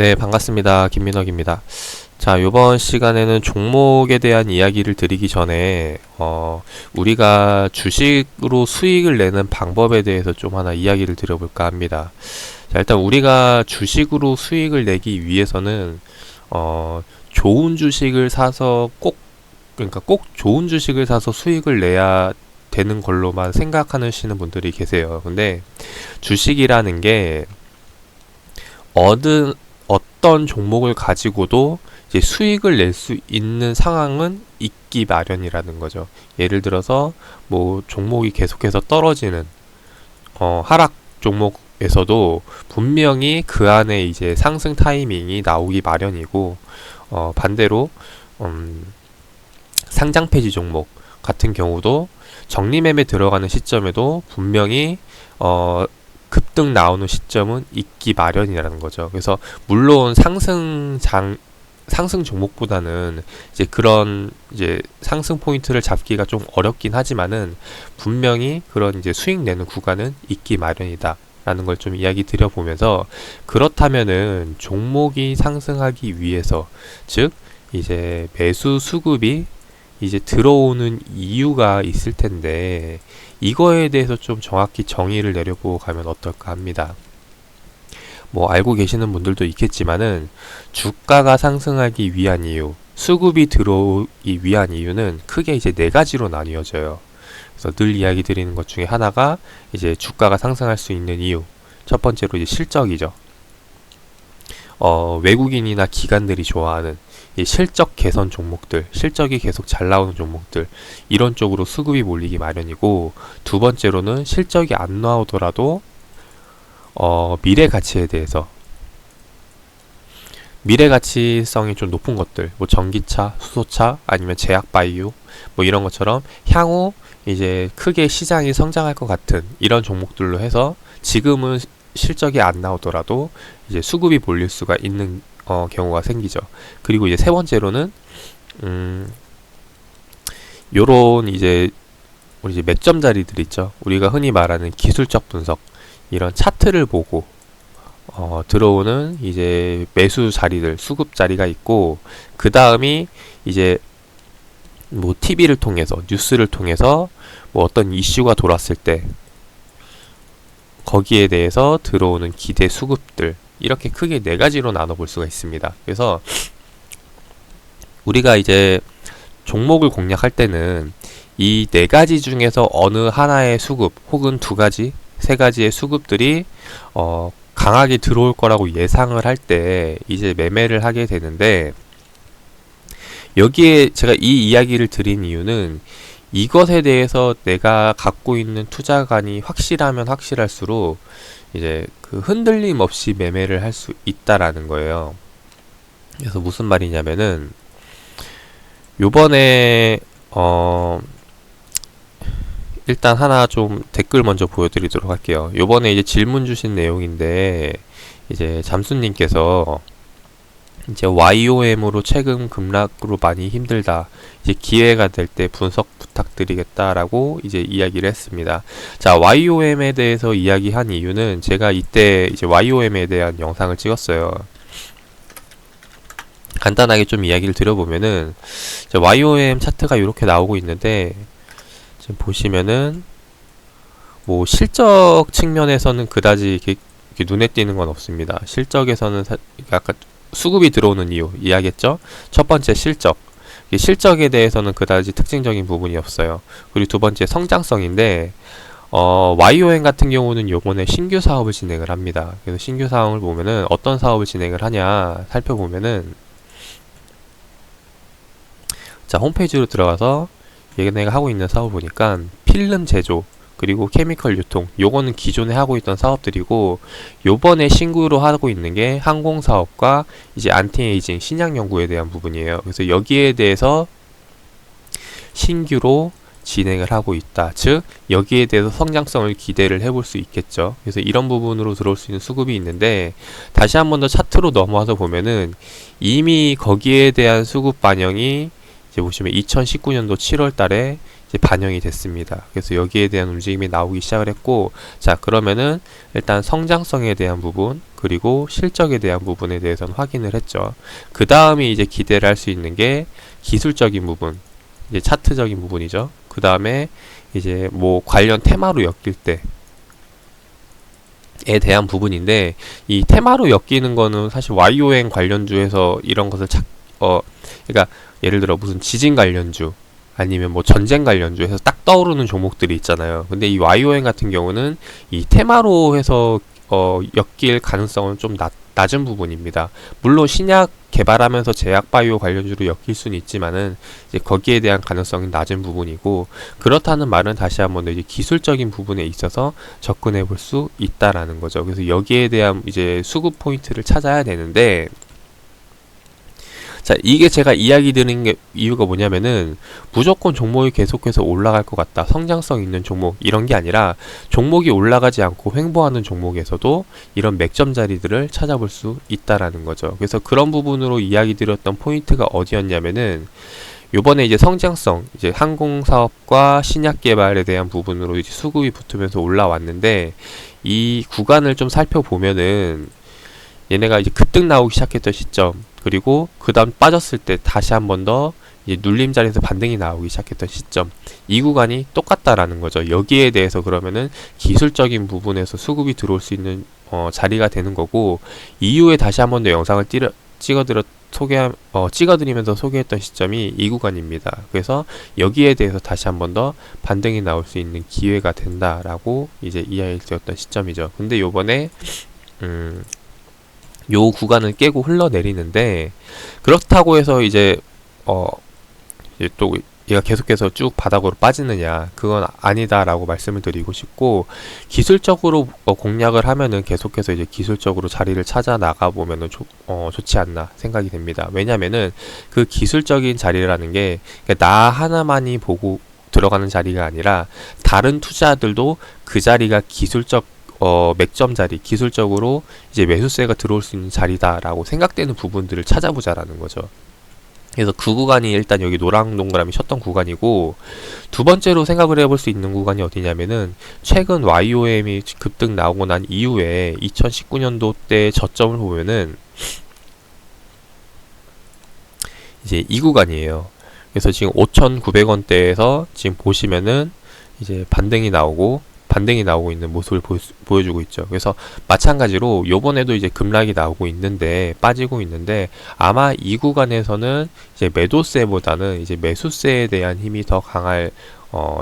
네, 반갑습니다. 김민혁입니다. 자, 요번 시간에는 종목에 대한 이야기를 드리기 전에, 우리가 주식으로 수익을 내는 방법에 대해서 좀 하나 이야기를 드려볼까 합니다. 자, 일단 우리가 주식으로 수익을 내기 위해서는, 좋은 주식을 사서 그러니까 꼭 좋은 주식을 사서 수익을 내야 되는 걸로만 생각하시는 분들이 계세요. 근데 주식이라는 게, 어떤 종목을 가지고도 이제 수익을 낼 수 있는 상황은 있기 마련이라는 거죠. 예를 들어서 뭐 종목이 계속해서 떨어지는 하락 종목에서도 분명히 그 안에 이제 상승 타이밍이 나오기 마련이고, 반대로 상장 폐지 종목 같은 경우도 정리매매 들어가는 시점에도 분명히 급등 나오는 시점은 있기 마련이라는 거죠. 그래서 물론 상승 종목보다는 이제 그런 이제 상승 포인트를 잡기가 좀 어렵긴 하지만은 분명히 그런 이제 수익 내는 구간은 있기 마련이다. 라는 걸 좀 이야기 드려보면서, 그렇다면은 종목이 상승하기 위해서, 즉 이제 매수 수급이 이제 들어오는 이유가 있을 텐데, 이거에 대해서 좀 정확히 정의를 내려보고 가면 어떨까 합니다. 뭐 알고 계시는 분들도 있겠지만은, 주가가 상승하기 위한 이유, 수급이 들어오기 위한 이유는 크게 이제 네 가지로 나뉘어져요. 그래서 늘 이야기 드리는 것 중에 하나가 이제 주가가 상승할 수 있는 이유. 첫 번째로 이제 실적이죠. 외국인이나 기관들이 좋아하는 이 실적 개선 종목들, 실적이 계속 잘 나오는 종목들, 이런 쪽으로 수급이 몰리기 마련이고, 두 번째로는 실적이 안 나오더라도 미래 가치에 대해서, 미래 가치성이 좀 높은 것들, 뭐 전기차, 수소차, 아니면 제약 바이오, 뭐 이런 것처럼 향후 이제 크게 시장이 성장할 것 같은 이런 종목들로 해서 지금은 실적이 안 나오더라도 이제 수급이 몰릴 수가 있는 경우가 생기죠. 그리고 이제 세 번째로는 요런 이제 우리 이제 매점 자리들 있죠. 우리가 흔히 말하는 기술적 분석, 이런 차트를 보고 들어오는 이제 매수 자리들, 수급 자리가 있고, 그 다음이 이제 뭐 TV를 통해서, 뉴스를 통해서 뭐 어떤 이슈가 돌았을 때 거기에 대해서 들어오는 기대 수급들, 이렇게 크게 네 가지로 나눠볼 수가 있습니다. 그래서 우리가 이제 종목을 공략할 때는 이 네 가지 중에서 어느 하나의 수급, 혹은 두 가지, 세 가지의 수급들이 강하게 들어올 거라고 예상을 할 때 이제 매매를 하게 되는데, 여기에 제가 이 이야기를 드린 이유는, 이것에 대해서 내가 갖고 있는 투자관이 확실하면 확실할수록 이제 그 흔들림 없이 매매를 할 수 있다라는 거예요. 그래서 무슨 말이냐면은, 요번에 일단 하나 좀 댓글 먼저 보여드리도록 할게요. 요번에 이제 질문 주신 내용인데, 이제 잠수님께서 이제 YOM으로 최근 급락으로 많이 힘들다, 이제 기회가 될 때 분석 부탁드리겠다라고 이제 이야기를 했습니다. 자, YOM에 대해서 이야기한 이유는, 제가 이때 이제 YOM에 대한 영상을 찍었어요. 간단하게 좀 이야기를 드려보면은, YOM 차트가 이렇게 나오고 있는데, 지금 보시면은 뭐 실적 측면에서는 그다지 이렇게 눈에 띄는 건 없습니다. 실적에서는 약간 수급이 들어오는 이유 이야기했죠. 첫 번째 실적, 실적에 대해서는 그다지 특징적인 부분이 없어요. 그리고 두 번째 성장성인데, YOM 같은 경우는 요번에 신규 사업을 진행을 합니다. 그래서 신규 사업을 보면은 어떤 사업을 진행을 하냐 살펴보면은, 자, 홈페이지로 들어가서 얘네가 하고 있는 사업을 보니까 필름 제조, 그리고 케미컬 유통, 요거는 기존에 하고 있던 사업들이고, 요번에 신규로 하고 있는 게 항공 사업과 이제 안티에이징 신약 연구에 대한 부분이에요. 그래서 여기에 대해서 신규로 진행을 하고 있다. 즉 여기에 대해서 성장성을 기대를 해볼 수 있겠죠. 그래서 이런 부분으로 들어올 수 있는 수급이 있는데, 다시 한 번 더 차트로 넘어와서 보면은 이미 거기에 대한 수급 반영이 이제 보시면 2019년도 7월 달에 이제 반영이 됐습니다. 그래서 여기에 대한 움직임이 나오기 시작을 했고, 자, 그러면은 일단 성장성에 대한 부분, 그리고 실적에 대한 부분에 대해서는 확인을 했죠. 그 다음에 이제 기대를 할 수 있는 게 기술적인 부분, 이제 차트적인 부분이죠. 그 다음에 이제 뭐 관련 테마로 엮일 때에 대한 부분인데, 이 테마로 엮이는 거는 사실 YOM 관련주에서 이런 것을 그러니까 예를 들어 무슨 지진 관련주 아니면 뭐 전쟁 관련주에서 딱 떠오르는 종목들이 있잖아요. 근데 이 YOM 같은 경우는 이 테마로 해서 엮일 가능성은 좀 낮은 부분입니다. 물론 신약 개발하면서 제약 바이오 관련주로 엮일 수는 있지만은 이제 거기에 대한 가능성이 낮은 부분이고, 그렇다는 말은 다시 한번 이제 기술적인 부분에 있어서 접근해 볼 수 있다라는 거죠. 그래서 여기에 대한 이제 수급 포인트를 찾아야 되는데, 자, 이게 제가 이야기 드리는 게 이유가 뭐냐면은 무조건 종목이 계속해서 올라갈 것 같다, 성장성 있는 종목, 이런 게 아니라 종목이 올라가지 않고 횡보하는 종목에서도 이런 맥점 자리들을 찾아볼 수 있다라는 거죠. 그래서 그런 부분으로 이야기 드렸던 포인트가 어디였냐면은 요번에 이제 성장성, 이제 항공사업과 신약 개발에 대한 부분으로 이제 수급이 붙으면서 올라왔는데, 이 구간을 좀 살펴보면은 얘네가 이제 급등 나오기 시작했던 시점, 그리고 그 다음 빠졌을 때 다시 한 번 더 이제 눌림 자리에서 반등이 나오기 시작했던 시점, 이 구간이 똑같다라는 거죠. 여기에 대해서 그러면은 기술적인 부분에서 수급이 들어올 수 있는 자리가 되는 거고, 이후에 다시 한 번 더 영상을 찍어드리면서 소개했던 시점이 이 구간입니다. 그래서 여기에 대해서 다시 한 번 더 반등이 나올 수 있는 기회가 된다라고 이제 이야기를 드렸던 시점이죠. 근데 요번에 요 구간을 깨고 흘러내리는데, 그렇다고 해서 이제 또 얘가 계속해서 쭉 바닥으로 빠지느냐, 그건 아니다라고 말씀을 드리고 싶고, 기술적으로 공략을 하면은 계속해서 이제 기술적으로 자리를 찾아 나가 보면은 좋지 않나 생각이 됩니다. 왜냐면은 그 기술적인 자리라는 게 나 하나만이 보고 들어가는 자리가 아니라 다른 투자들도 그 자리가 맥점 자리, 기술적으로 이제 매수세가 들어올 수 있는 자리다라고 생각되는 부분들을 찾아보자라는 거죠. 그래서 그 구간이 일단 여기 노랑 동그라미 쳤던 구간이고, 두 번째로 생각을 해볼 수 있는 구간이 어디냐면은 최근 YOM이 급등 나오고 난 이후에 2019년도 때 저점을 보면은 이제 이 구간이에요. 그래서 지금 5,900원대에서 지금 보시면은 이제 반등이 나오고 있는 모습을 보여주고 있죠. 그래서 마찬가지로 요번에도 이제 급락이 나오고 있는데, 빠지고 있는데, 아마 이 구간에서는 이제 매도세보다는 이제 매수세에 대한 힘이 더 강할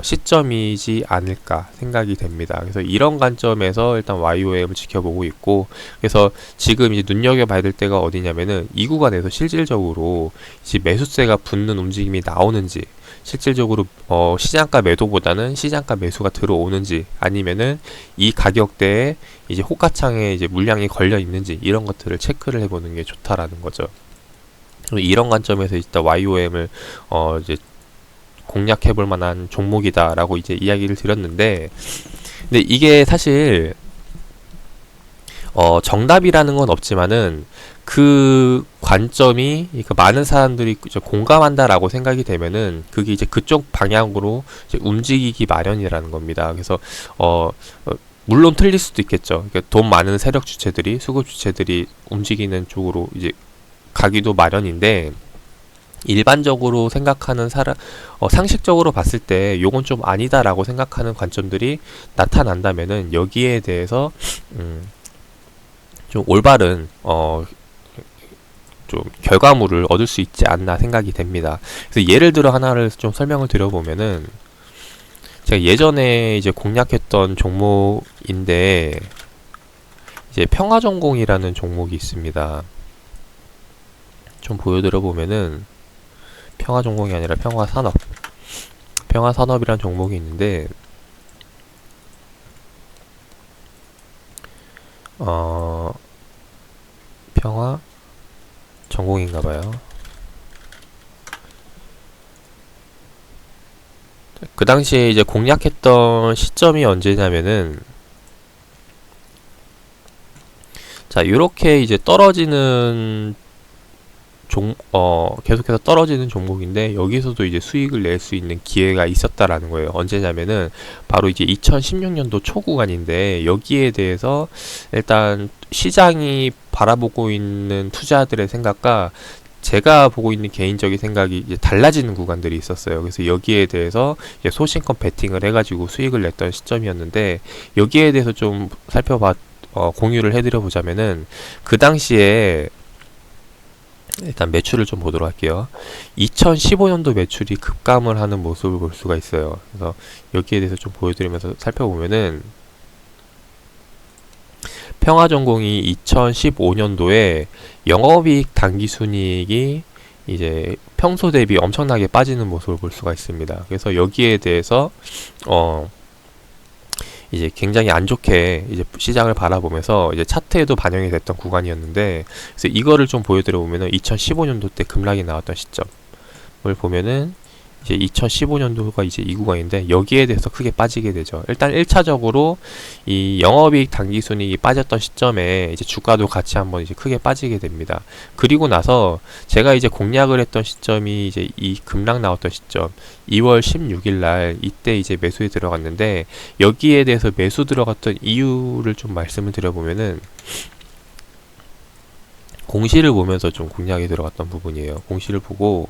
시점이지 않을까 생각이 됩니다. 그래서 이런 관점에서 일단 YOM을 지켜보고 있고, 그래서 지금 이제 눈여겨봐야 될 때가 어디냐면은 이 구간에서 실질적으로 이제 매수세가 붙는 움직임이 나오는지, 실질적으로 시장가 매도보다는 시장가 매수가 들어오는지, 아니면은 이 가격대에 이제 호가창에 이제 물량이 걸려 있는지, 이런 것들을 체크를 해보는 게 좋다라는 거죠. 이런 관점에서 일단 YOM을 이제 공략해 볼 만한 종목이다라고 이제 이야기를 드렸는데, 근데 이게 사실 정답이라는 건 없지만은 그 관점이, 그러니까 많은 사람들이 공감한다라고 생각이 되면은 그게 이제 그쪽 방향으로 이제 움직이기 마련이라는 겁니다. 그래서 물론 틀릴 수도 있겠죠. 그러니까 돈 많은 세력 주체들이, 수급 주체들이 움직이는 쪽으로 이제 가기도 마련인데, 일반적으로 생각하는 상식적으로 봤을 때 요건 좀 아니다라고 생각하는 관점들이 나타난다면은 여기에 대해서 좀 올바른 좀 결과물을 얻을 수 있지 않나 생각이 됩니다. 그래서 예를 들어 하나를 좀 설명을 드려보면은, 제가 예전에 이제 공략했던 종목인데, 이제 평화전공이라는 종목이 있습니다. 좀 보여드려 보면은, 평화전공이 아니라 평화산업이라는 종목이 있는데, 평화전공인가봐요. 그 당시에 이제 공략했던 시점이 언제냐면은, 자, 요렇게 이제 떨어지는 계속해서 떨어지는 종목인데 여기서도 이제 수익을 낼 수 있는 기회가 있었다라는 거예요. 언제냐면은 바로 이제 2016년도 초 구간인데 여기에 대해서 일단 시장이 바라보고 있는 투자들의 생각과 제가 보고 있는 개인적인 생각이 이제 달라지는 구간들이 있었어요. 그래서 여기에 대해서 이제 소신껏 베팅을 해가지고 수익을 냈던 시점이었는데 여기에 대해서 좀 공유를 해드려 보자면은 그 당시에 일단 매출을 좀 보도록 할게요. 2015년도 매출이 급감을 하는 모습을 볼 수가 있어요. 그래서 여기에 대해서 좀 보여드리면서 살펴보면은 평화전공이 2015년도에 영업이익 당기순이익이 이제 평소 대비 엄청나게 빠지는 모습을 볼 수가 있습니다. 그래서 여기에 대해서 이제 굉장히 안 좋게 이제 시장을 바라보면서 이제 차트에도 반영이 됐던 구간이었는데, 그래서 이거를 좀 보여드려 보면은 2015년도 때 급락이 나왔던 시점을 보면은 이제 2015년도가 이제 이 구간인데 여기에 대해서 크게 빠지게 되죠. 일단 1차적으로 이 영업이익 당기순이익이 빠졌던 시점에 이제 주가도 같이 한번 이제 크게 빠지게 됩니다. 그리고 나서 제가 이제 공략을 했던 시점이 이제 이 급락 나왔던 시점 2월 16일 날 이때 이제 매수에 들어갔는데 여기에 대해서 매수 들어갔던 이유를 좀 말씀을 드려보면은 공시를 보면서 좀 공략이 들어갔던 부분이에요. 공시를 보고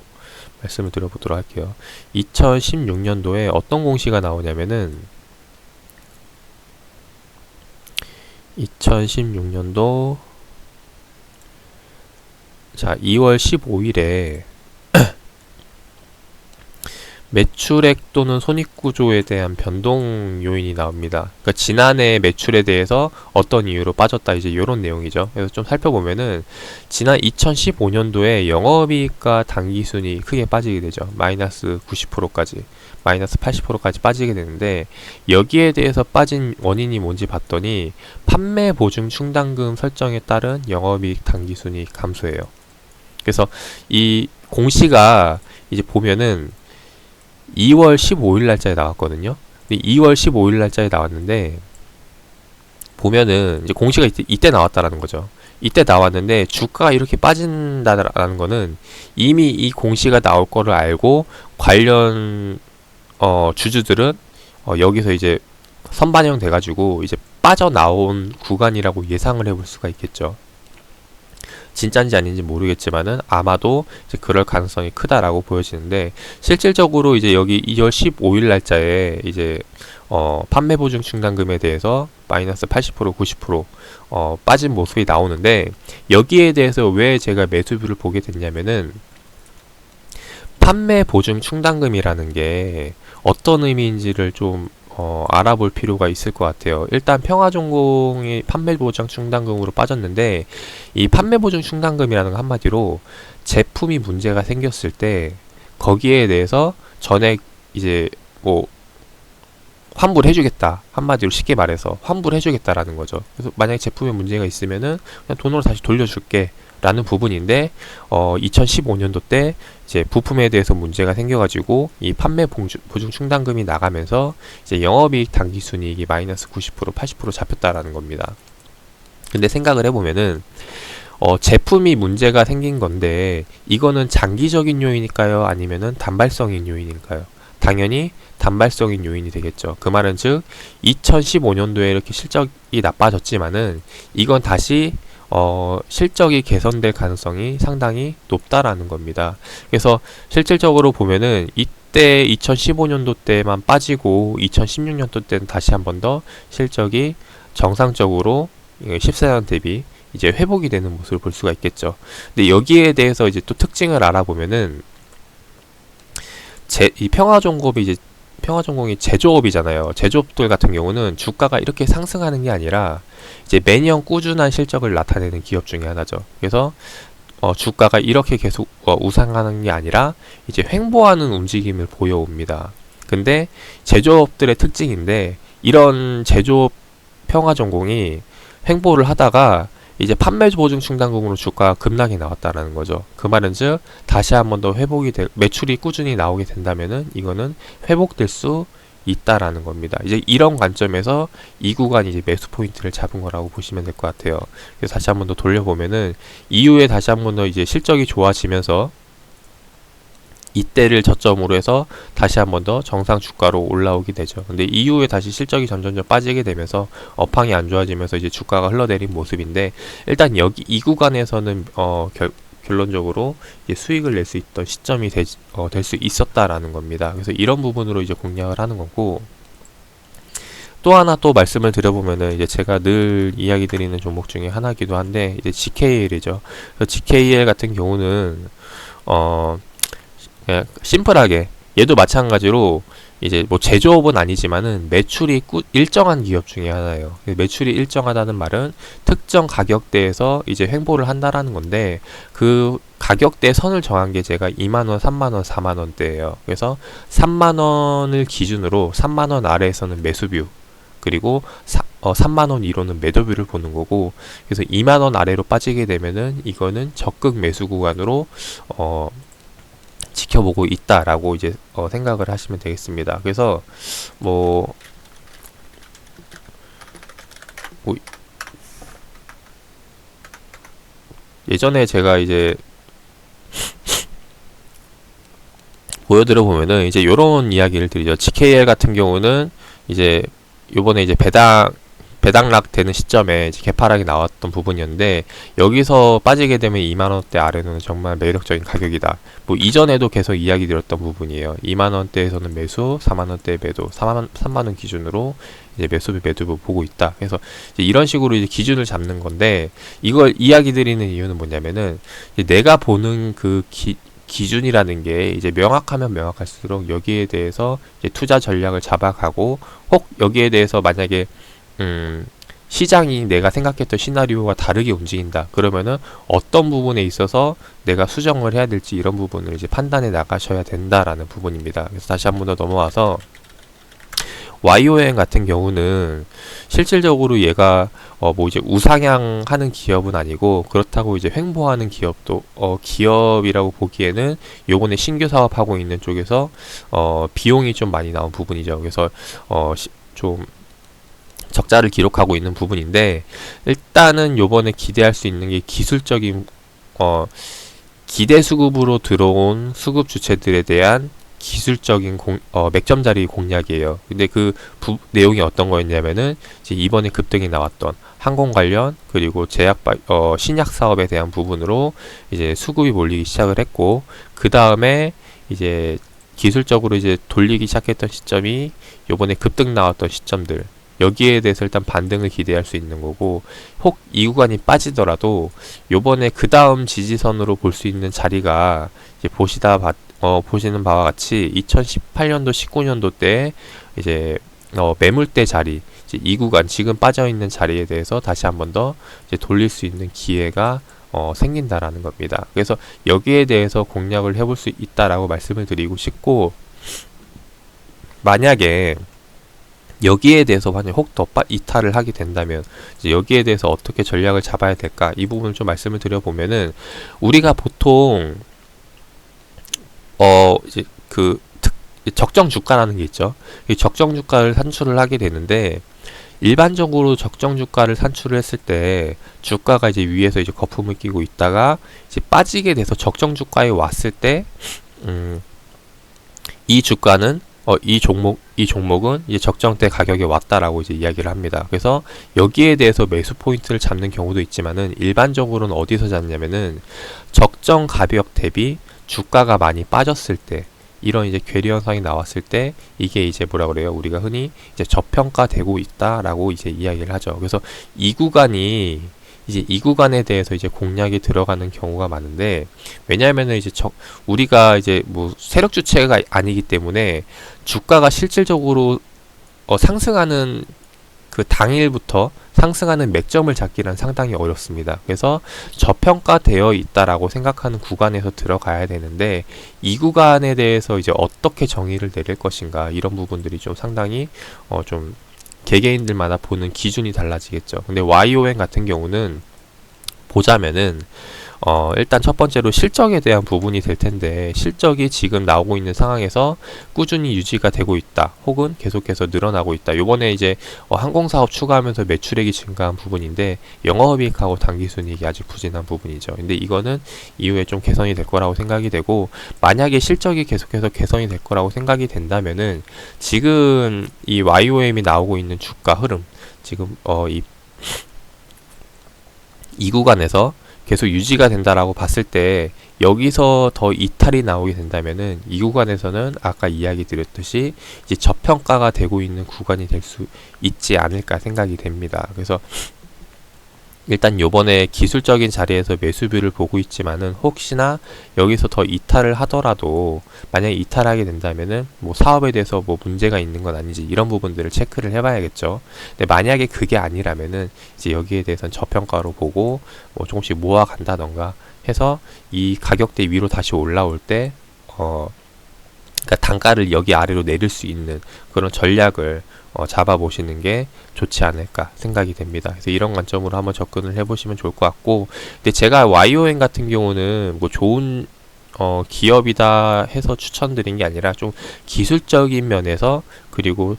말씀을 드려보도록 할게요. 2016년도에 어떤 공시가 나오냐면은 2016년도 자 2월 15일에 매출액 또는 손익구조에 대한 변동 요인이 나옵니다. 그러니까 지난해 매출에 대해서 어떤 이유로 빠졌다 이제 이런 내용이죠. 그래서 좀 살펴보면은 지난 2015년도에 영업이익과 당기순이 크게 빠지게 되죠. 마이너스 90%까지 마이너스 80%까지 빠지게 되는데 여기에 대해서 빠진 원인이 뭔지 봤더니 판매 보증 충당금 설정에 따른 영업이익 당기순이 감소예요. 그래서 이 공시가 이제 보면은 2월 15일 날짜에 나왔거든요. 근데 2월 15일 날짜에 나왔는데 보면은 이제 공시가 이때 나왔다라는 거죠. 이때 나왔는데 주가가 이렇게 빠진다라는 거는 이미 이 공시가 나올 거를 알고 관련 주주들은 여기서 이제 선반영 돼가지고 이제 빠져나온 구간이라고 예상을 해볼 수가 있겠죠. 진짜인지 아닌지 모르겠지만은 아마도 이제 그럴 가능성이 크다라고 보여지는데 실질적으로 이제 여기 2월 15일 날짜에 이제 판매 보증 충당금에 대해서 마이너스 80% 90% 빠진 모습이 나오는데 여기에 대해서 왜 제가 매수뷰를 보게 됐냐면은 판매 보증 충당금이라는 게 어떤 의미인지를 좀 알아볼 필요가 있을 것 같아요. 일단 평화전공이 판매보장 충당금으로 빠졌는데 이 판매보증 충당금이라는 건 한마디로 제품이 문제가 생겼을 때 거기에 대해서 전액 이제 뭐 환불해 주겠다, 한마디로 쉽게 말해서 환불해 주겠다라는 거죠. 그래서 만약에 제품에 문제가 있으면은 그냥 돈으로 다시 돌려줄게 라는 부분인데 2015년도 때 이제 부품에 대해서 문제가 생겨가지고 이 판매 보증 충당금이 나가면서 이제 영업이익 당기순이익이 마이너스 90% 80% 잡혔다라는 겁니다. 근데 생각을 해보면은 제품이 문제가 생긴 건데 이거는 장기적인 요인일까요? 아니면은 단발성인 요인일까요? 당연히 단발성인 요인이 되겠죠. 그 말은 즉 2015년도에 이렇게 실적이 나빠졌지만은 이건 다시 실적이 개선될 가능성이 상당히 높다라는 겁니다. 그래서 실질적으로 보면은 이때 2015년도 때만 빠지고 2016년도 때는 다시 한 번 더 실적이 정상적으로 14년 대비 이제 회복이 되는 모습을 볼 수가 있겠죠. 근데 여기에 대해서 이제 또 특징을 알아보면은 이 평화전공이 제조업이잖아요. 제조업들 같은 경우는 주가가 이렇게 상승하는 게 아니라 이제 매년 꾸준한 실적을 나타내는 기업 중에 하나죠. 그래서 주가가 이렇게 계속 우상하는 게 아니라 이제 횡보하는 움직임을 보여옵니다. 근데 제조업들의 특징인데 이런 제조업 평화전공이 횡보를 하다가 이제 판매 보증 충당금으로 주가가 급락이 나왔다라는 거죠. 그 말은 즉 다시 한 번 더 매출이 꾸준히 나오게 된다면은 이거는 회복될 수 있다라는 겁니다. 이제 이런 관점에서 이 구간이 이제 매수 포인트를 잡은 거라고 보시면 될 것 같아요. 그래서 다시 한번 더 돌려보면은 이후에 다시 한번 더 이제 실적이 좋아지면서 이때를 저점으로 해서 다시 한번 더 정상 주가로 올라오게 되죠. 근데 이후에 다시 실적이 점점점 빠지게 되면서 업황이 안 좋아지면서 이제 주가가 흘러내린 모습인데, 일단 여기 이 구간에서는 결론적으로 이제 수익을 낼 수 있던 시점이 될 수 있었다라는 겁니다. 그래서 이런 부분으로 이제 공략을 하는 거고, 또 하나 또 말씀을 드려보면은 이제 제가 늘 이야기 드리는 종목 중에 하나이기도 한데, 이제 GKL이죠. GKL 같은 경우는 그냥 심플하게 얘도 마찬가지로 이제 뭐 제조업은 아니지만은 매출이 일정한 기업 중에 하나예요. 매출이 일정하다는 말은 특정 가격대에서 이제 횡보를 한다라는 건데, 그 가격대 선을 정한 게 제가 2만원, 3만원, 4만원대예요. 그래서 3만원을 기준으로 3만원 아래에서는 매수뷰, 그리고 3만원 이로는 매도뷰를 보는 거고, 그래서 2만원 아래로 빠지게 되면은 이거는 적극 매수 구간으로 지켜보고 있다라고 이제 생각을 하시면 되겠습니다. 그래서 뭐 예전에 제가 이제 보여드려 보면은 이제 요런 이야기를 드리죠. GKL 같은 경우는 이제 요번에 이제 배당락 되는 시점에 이제 개파락이 나왔던 부분이었는데, 여기서 빠지게 되면 2만원대 아래는 정말 매력적인 가격이다. 뭐 이전에도 계속 이야기 드렸던 부분이에요. 2만원대에서는 매수, 4만원대 매도, 3만원 기준으로 이제 매수비 매도비 보고 있다. 그래서 이제 이런 식으로 이제 기준을 잡는 건데, 이걸 이야기 드리는 이유는 뭐냐면은 이제 내가 보는 그 기준이라는 게 이제 명확하면 명확할수록 여기에 대해서 이제 투자 전략을 잡아가고, 혹 여기에 대해서 만약에 시장이 내가 생각했던 시나리오와 다르게 움직인다 그러면은 어떤 부분에 있어서 내가 수정을 해야 될지, 이런 부분을 이제 판단해 나가셔야 된다라는 부분입니다. 그래서 다시 한번 더 넘어와서 YOM 같은 경우는 실질적으로 얘가 뭐 이제 우상향하는 기업은 아니고, 그렇다고 이제 횡보하는 기업도 기업이라고 보기에는 요번에 신규 사업하고 있는 쪽에서 비용이 좀 많이 나온 부분이죠. 그래서 좀 적자를 기록하고 있는 부분인데, 일단은 요번에 기대할 수 있는 게 기술적인 기대 수급으로 들어온 수급 주체들에 대한 기술적인 맥점자리 공략이에요. 근데 그 내용이 어떤 거였냐면은 이제 이번에 급등이 나왔던 항공 관련, 그리고 신약 사업에 대한 부분으로 이제 수급이 몰리기 시작을 했고, 그 다음에 이제 기술적으로 이제 돌리기 시작했던 시점이 요번에 급등 나왔던 시점들, 여기에 대해서 일단 반등을 기대할 수 있는 거고, 혹 이 구간이 빠지더라도 요번에 그 다음 지지선으로 볼 수 있는 자리가 이제 보시는 바와 같이 2018년도 19년도 때 이제 매물대 자리, 이제 이 구간 지금 빠져있는 자리에 대해서 다시 한번 더 이제 돌릴 수 있는 기회가 생긴다라는 겁니다. 그래서 여기에 대해서 공략을 해볼 수 있다라고 말씀을 드리고 싶고, 만약에 여기에 대해서 만약 혹 더 이탈을 하게 된다면 이제 여기에 대해서 어떻게 전략을 잡아야 될까, 이 부분을 좀 말씀을 드려보면은, 우리가 보통 이제 적정 주가라는 게 있죠. 이 적정 주가를 산출을 하게 되는데, 일반적으로 적정 주가를 산출을 했을 때 주가가 이제 위에서 이제 거품을 끼고 있다가 이제 빠지게 돼서 적정 주가에 왔을 때 이 주가는 이 종목은 이제 적정대 가격에 왔다라고 이제 이야기를 합니다. 그래서 여기에 대해서 매수 포인트를 잡는 경우도 있지만은, 일반적으로는 어디서 잡냐면은 적정 가격 대비 주가가 많이 빠졌을 때, 이런 이제 괴리 현상이 나왔을 때, 이게 이제 뭐라 그래요? 우리가 흔히 이제 저평가되고 있다라고 이제 이야기를 하죠. 그래서 이 구간에 대해서 이제 공략이 들어가는 경우가 많은데, 왜냐하면은 이제 우리가 이제 뭐 세력 주체가 아니기 때문에 주가가 실질적으로 상승하는 그 당일부터 상승하는 맥점을 잡기란 상당히 어렵습니다. 그래서 저평가되어 있다라고 생각하는 구간에서 들어가야 되는데, 이 구간에 대해서 이제 어떻게 정의를 내릴 것인가, 이런 부분들이 좀 상당히 좀 개개인들마다 보는 기준이 달라지겠죠. 근데 YOM 같은 경우는 보자면은 일단 첫 번째로 실적에 대한 부분이 될 텐데, 실적이 지금 나오고 있는 상황에서 꾸준히 유지가 되고 있다, 혹은 계속해서 늘어나고 있다. 요번에 이제 항공사업 추가하면서 매출액이 증가한 부분인데, 영업이익하고 당기순이익이 아직 부진한 부분이죠. 근데 이거는 이후에 좀 개선이 될 거라고 생각이 되고, 만약에 실적이 계속해서 개선이 될 거라고 생각이 된다면은 지금 이 YOM이 나오고 있는 주가 흐름, 지금 이 구간에서 계속 유지가 된다라고 봤을 때, 여기서 더 이탈이 나오게 된다면은 이 구간에서는 아까 이야기 드렸듯이 이제 저평가가 되고 있는 구간이 될 수 있지 않을까 생각이 됩니다. 그래서 일단 요번에 기술적인 자리에서 매수뷰를 보고 있지만은, 혹시나 여기서 더 이탈을 하더라도, 만약에 이탈하게 된다면은 뭐 사업에 대해서 뭐 문제가 있는 건 아닌지 이런 부분들을 체크를 해봐야겠죠. 근데 만약에 그게 아니라면은 이제 여기에 대해서는 저평가로 보고 뭐 조금씩 모아간다던가 해서 이 가격대 위로 다시 올라올 때 그러니까 단가를 여기 아래로 내릴 수 있는 그런 전략을 잡아보시는 게 좋지 않을까 생각이 됩니다. 그래서 이런 관점으로 한번 접근을 해보시면 좋을 것 같고, 근데 제가 YOM 같은 경우는 뭐 좋은 기업이다 해서 추천드린 게 아니라, 좀 기술적인 면에서, 그리고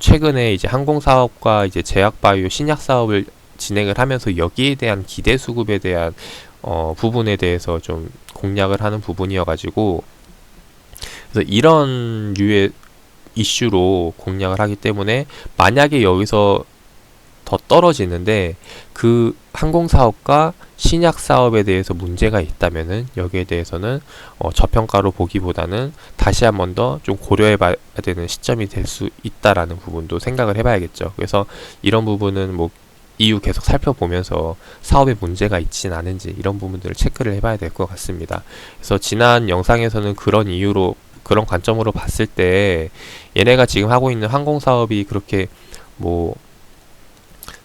최근에 이제 항공사업과 이제 제약바이오 신약 사업을 진행을 하면서 여기에 대한 기대 수급에 대한 부분에 대해서 좀 공략을 하는 부분이어가지고, 그래서 이런 류의 이슈로 공략을 하기 때문에, 만약에 여기서 더 떨어지는데 그 항공사업과 신약사업에 대해서 문제가 있다면은 여기에 대해서는 저평가로 보기보다는 다시 한 번 더 좀 고려해 봐야 되는 시점이 될 수 있다라는 부분도 생각을 해봐야겠죠. 그래서 이런 부분은 뭐 이후 계속 살펴보면서 사업에 문제가 있진 않은지 이런 부분들을 체크를 해봐야 될 것 같습니다. 그래서 지난 영상에서는 그런 이유로, 그런 관점으로 봤을 때 얘네가 지금 하고 있는 항공사업이 그렇게 뭐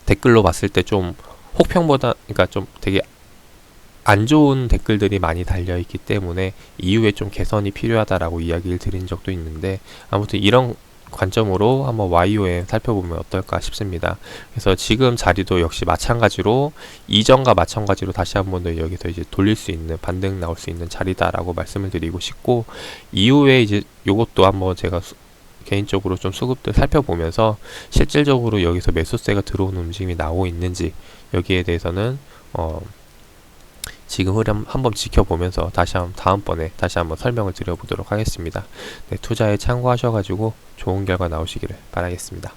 댓글로 봤을 때 좀 혹평보다, 그러니까 좀 되게 안 좋은 댓글들이 많이 달려있기 때문에 이후에 좀 개선이 필요하다라고 이야기를 드린 적도 있는데, 아무튼 이런 관점으로 한번 YOM 살펴보면 어떨까 싶습니다. 그래서 지금 자리도 역시 마찬가지로, 이전과 마찬가지로 다시 한 번 더 여기서 이제 돌릴 수 있는, 반등 나올 수 있는 자리다라고 말씀을 드리고 싶고, 이후에 이제 요것도 한번 제가 개인적으로 좀 수급들 살펴보면서 실질적으로 여기서 매수세가 들어오는 움직임이 나오고 있는지, 여기에 대해서는 지금 흐름 한번 지켜보면서 다음번에 다시 한번 설명을 드려보도록 하겠습니다. 네, 투자에 참고하셔가지고 좋은 결과 나오시기를 바라겠습니다.